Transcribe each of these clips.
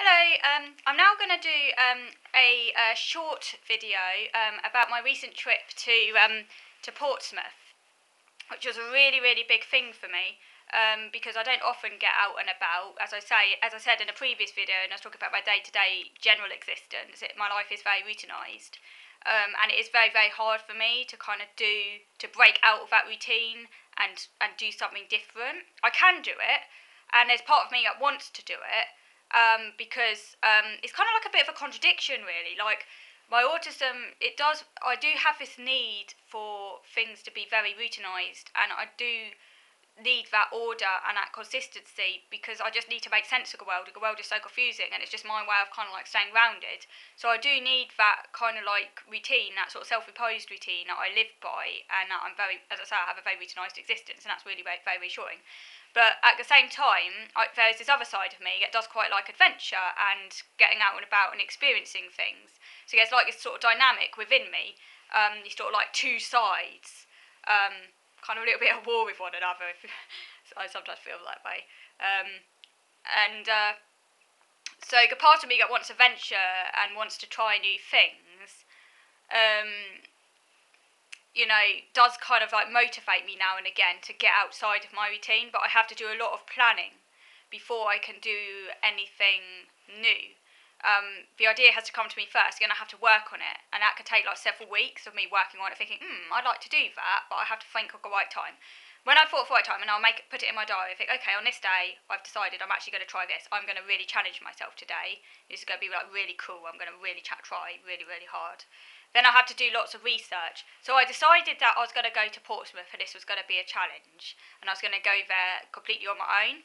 Hello, I'm now going to do a short video about my recent trip to Portsmouth, which was a really big thing for me because I don't often get out and about. As I said in a previous video, and I was talking about my day-to-day general existence, my life is very routinized, and it is very hard for me to to break out of that routine and do something different. I can do it, and there's part of me that wants to do it. Because it's kind of like a bit of a contradiction, really. Like, my autism, I do have this need for things to be very routinized, and I do need that order and that consistency because I just need to make sense of the world. The world is so confusing, and it's just my way of kind of like staying grounded. So I do need that kind of like routine, that sort of self-imposed routine that I live by, and that as I say, I have a very routinized existence, and that's really very reassuring. But at the same time, there's this other side of me that does quite like adventure and getting out and about and experiencing things. So there's like this sort of dynamic within me, these sort of like two sides, kind of a little bit at war with one another. I sometimes feel that way. So the part of me that wants adventure and wants to try new things, does kind of like motivate me now and again to get outside of my routine, but I have to do a lot of planning before I can do anything new. The idea has to come to me first, and I have to work on it, and that could take like several weeks of me working on it, thinking, I'd like to do that, but I have to think of the right time. When I've thought of the right time, and I'll put it in my diary, I think, okay, on this day, I've decided I'm actually going to try this. I'm going to really challenge myself today. This is going to be like really cool. I'm going to really try really hard. Then I had to do lots of research. So I decided that I was going to go to Portsmouth, and this was going to be a challenge, and I was going to go there completely on my own,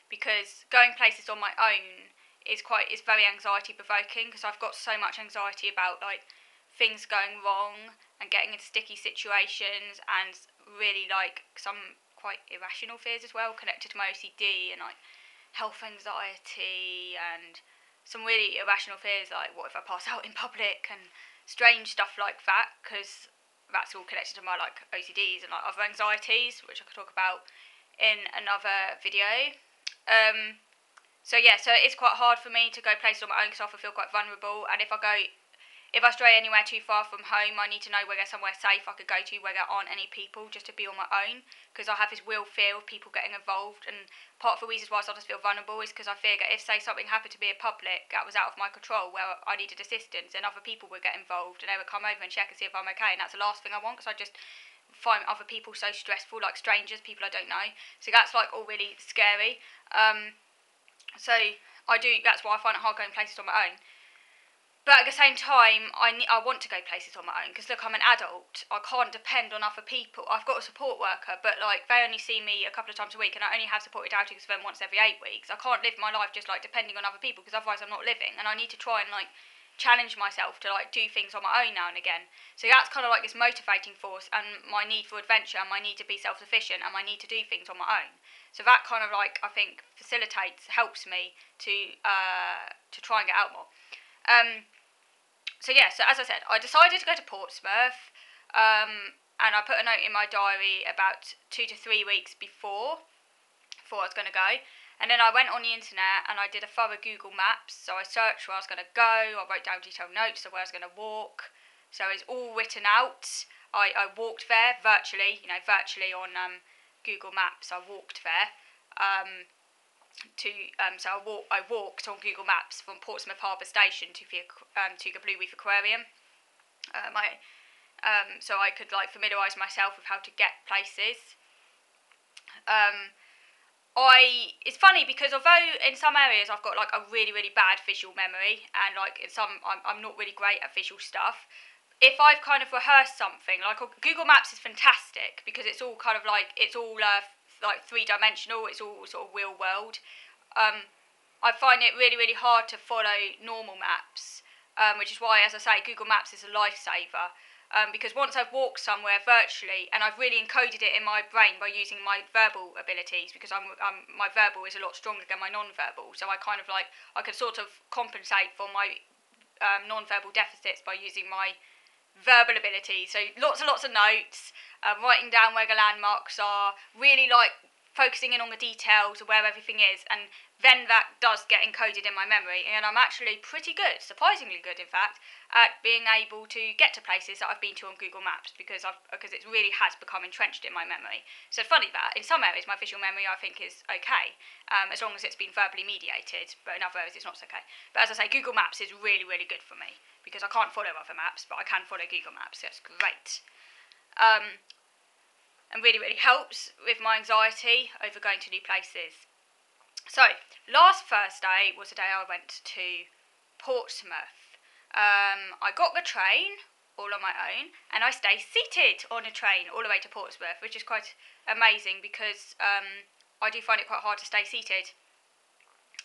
because going places on my own is very anxiety provoking, because I've got so much anxiety about like things going wrong and getting into sticky situations, and really like some quite irrational fears as well connected to my OCD, and like health anxiety, and some really irrational fears like what if I pass out in public and strange stuff like that, because that's all connected to my like OCDs and like other anxieties, which I could talk about in another video. So it's quite hard for me to go places on my own because I often feel quite vulnerable, and if I stray anywhere too far from home, I need to know where there's somewhere safe I could go to where there aren't any people, just to be on my own, because I have this real fear of people getting involved. And part of the reasons why I sometimes feel vulnerable is because I fear that if, say, something happened to me in public that was out of my control, where I needed assistance, and other people would get involved, and they would come over and check and see if I'm okay, and that's the last thing I want, because I just find other people so stressful, like strangers, people I don't know. So that's like all really scary. That's why I find it hard going places on my own. But at the same time, I want to go places on my own, because look, I'm an adult. I can't depend on other people. I've got a support worker, but like they only see me a couple of times a week, and I only have supported outings for them once every 8 weeks. I can't live my life just like depending on other people, because otherwise I'm not living. And I need to try and like challenge myself to like do things on my own now and again. So that's kind of like this motivating force, and my need for adventure, and my need to be self-sufficient, and my need to do things on my own. So that kind of like, I think, helps me to try and get out more. So as I said, I decided to go to Portsmouth, and I put a note in my diary about 2 to 3 weeks before I was going to go. And then I went on the internet and I did a thorough Google Maps. So I searched where I was going to go. I wrote down detailed notes of where I was going to walk. So it's all written out. I walked there virtually on Google Maps. I walked there. I walked on Google Maps from Portsmouth Harbour Station to the Blue Reef Aquarium. So I could like familiarise myself with how to get places. It's funny because although in some areas I've got like a really bad visual memory, and like in some I'm not really great at visual stuff, if I've kind of rehearsed something, like Google Maps is fantastic because it's all kind of like like three-dimensional, it's all sort of real world. I find it really hard to follow normal maps, which is why, as I say, Google Maps is a lifesaver. Because once I've walked somewhere virtually, and I've really encoded it in my brain by using my verbal abilities, because my verbal is a lot stronger than my non-verbal, so I can sort of compensate for my non-verbal deficits by using my verbal abilities. So lots and lots of notes, writing down where the landmarks are, really like focusing in on the details of where everything is, and then that does get encoded in my memory, and I'm actually pretty good, surprisingly good in fact, at being able to get to places that I've been to on Google Maps, because it really has become entrenched in my memory. So it's funny that in some areas my visual memory I think is okay, as long as it's been verbally mediated, but in other areas it's not so okay. But as I say, Google Maps is really, really good for me, because I can't follow other maps, but I can follow Google Maps, so it's great. And really, really helps with my anxiety over going to new places. So, last Thursday was the day I went to Portsmouth. I got the train all on my own, and I stayed seated on a train all the way to Portsmouth, which is quite amazing because I do find it quite hard to stay seated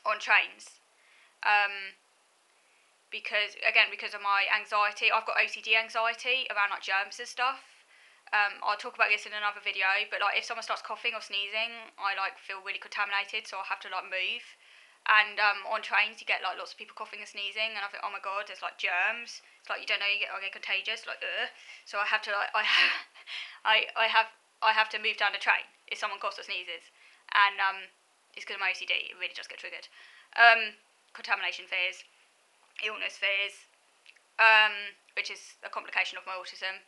on trains. Because of my anxiety, I've got OCD anxiety around like germs and stuff. I'll talk about this in another video, but like if someone starts coughing or sneezing, I like feel really contaminated, so I have to like move. And on trains, you get like lots of people coughing and sneezing, and I think, oh my god, there's like germs. It's like you don't know, I get contagious, like So I have to like I have to move down the train if someone coughs or sneezes, and it's because of my OCD. It really does get triggered. Contamination fears, illness fears, which is a complication of my autism.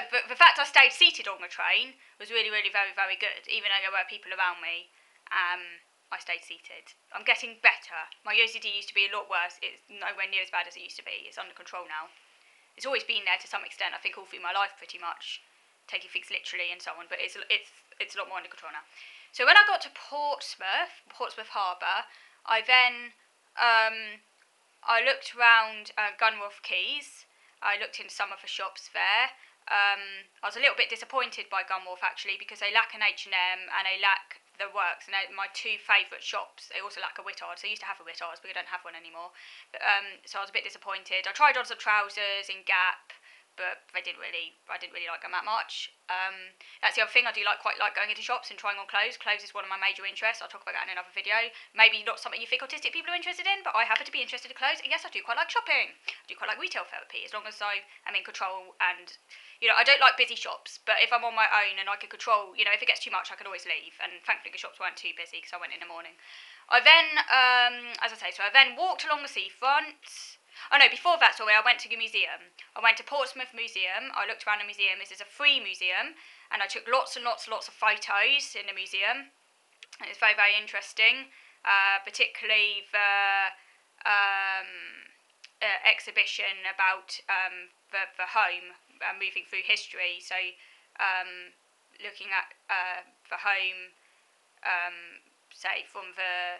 But the fact I stayed seated on the train was really, really very, very good. Even though there were people around me, I stayed seated. I'm getting better. My OCD used to be a lot worse. It's nowhere near as bad as it used to be. It's under control now. It's always been there to some extent, I think all through my life pretty much, taking things literally and so on, but it's a lot more under control now. So when I got to Portsmouth Harbour, I then I looked around Gunwharf Quays. I looked in some of the shops there. I was a little bit disappointed by Gunwharf actually, because they lack an H&M and they lack the Works, and they're my two favourite shops. They also lack a Whittards. They used to have a Whittards, but we don't have one anymore. But, so I was a bit disappointed. I tried on some trousers in Gap, but I didn't really like them that much. That's the other thing, I do quite like going into shops and trying on clothes. Clothes is one of my major interests. I'll talk about that in another video. Maybe not something you think autistic people are interested in, but I happen to be interested in clothes. And yes, I do quite like shopping. I do quite like retail therapy, as long as I am in control. And I don't like busy shops, but if I'm on my own and I can control, if it gets too much, I can always leave. And thankfully the shops weren't too busy because I went in the morning. I then, as I say, so I then walked along the seafront. Oh no, before that, sorry, I went to the museum. I went to Portsmouth Museum. I looked around the museum. This is a free museum, and I took lots and lots of photos in the museum. It's very, very interesting, particularly the exhibition about the home, moving through history. So looking at the home, say from the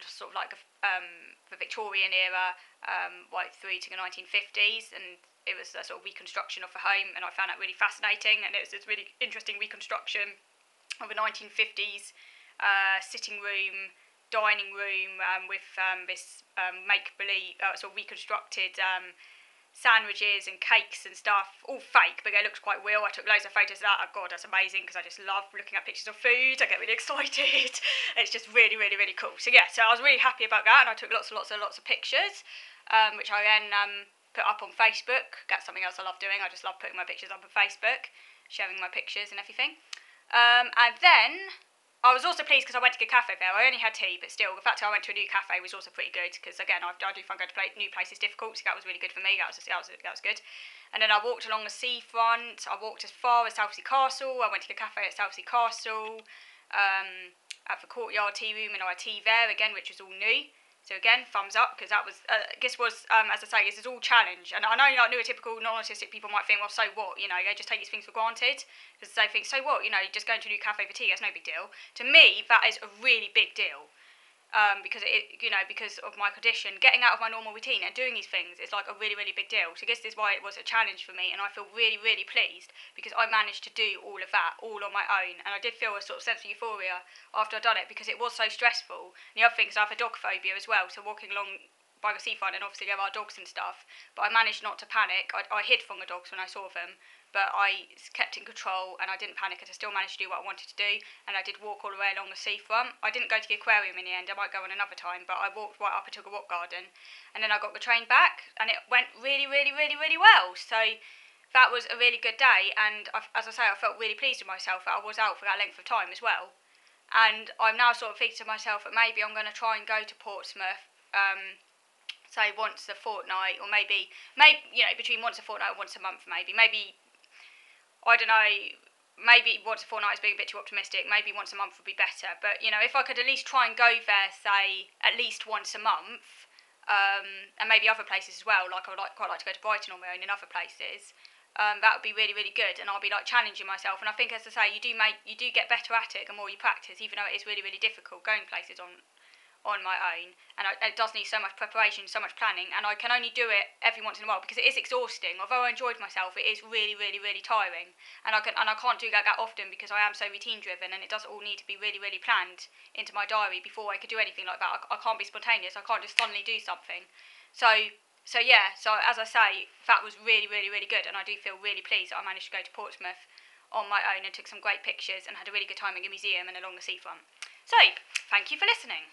sort of like the Victorian era right through to the 1950s, and it was a sort of reconstruction of the home, and I found that really fascinating. And it was this really interesting reconstruction of a 1950s sitting room, dining room with this make-believe sort of reconstructed sandwiches and cakes and stuff, all fake, but they looked quite real. I took loads of photos of that. Oh god, that's amazing, because I just love looking at pictures of food. I get really excited. It's just really, really, really cool. So yeah, so I was really happy about that, and I took lots of pictures, which I then put up on Facebook. That's something else I love doing. I just love putting my pictures up on Facebook, sharing my pictures and everything. And then I was also pleased because I went to a cafe there. I only had tea, but still, the fact that I went to a new cafe was also pretty good, because again, I do find going to new places difficult, so that was really good for me. That was good. And then I walked along the seafront. I walked as far as Selfsufficiency Castle. I went to the cafe at Selfsufficiency Castle, at the courtyard tea room, and I had tea there again, which was all new. So again, thumbs up, because that was, as I say, this is all challenge. And I know neurotypical, non-autistic people might think, well, so what? They just take these things for granted. Because they think, so what? Just going to a new cafe for tea, that's no big deal. To me, that is a really big deal. Because of my condition, getting out of my normal routine and doing these things is like a really, really big deal. So I guess this is why it was a challenge for me, and I feel really, really pleased because I managed to do all of that all on my own, and I did feel a sort of sense of euphoria after I'd done it, because it was so stressful. And the other thing is I have a dog phobia as well, so walking along by the seafront, and obviously there are dogs and stuff, but I managed not to panic. I hid from the dogs when I saw them, but I kept in control and I didn't panic, and I still managed to do what I wanted to do. And I did walk all the way along the seafront. I didn't go to the aquarium in the end. I might go on another time, but I walked right up and took a rock garden, and then I got the train back, and it went really, really, really, really well. So that was a really good day, and as I say, I felt really pleased with myself that I was out for that length of time as well. And I'm now sort of thinking to myself that maybe I'm going to try and go to Portsmouth, say once a fortnight, or maybe between once a fortnight and once a month, maybe I don't know. Maybe once a fortnight is being a bit too optimistic. Maybe once a month would be better. But if I could at least try and go there, say at least once a month, and maybe other places as well. Like I would quite like to go to Brighton on my own and other places. That would be really, really good, and I'll be like challenging myself. And I think, as I say, you do get better at it the more you practice, even though it is really, really difficult going places on my own, and it does need so much preparation, so much planning, and I can only do it every once in a while because it is exhausting. Although I enjoyed myself, it is really, really, really tiring, and I can't do that often because I am so routine driven, and it does all need to be really, really planned into my diary before I could do anything like that. I can't be spontaneous. I can't just suddenly do something. So as I say, that was really, really, really good, and I do feel really pleased that I managed to go to Portsmouth on my own and took some great pictures and had a really good time at the museum and along the seafront. So, thank you for listening.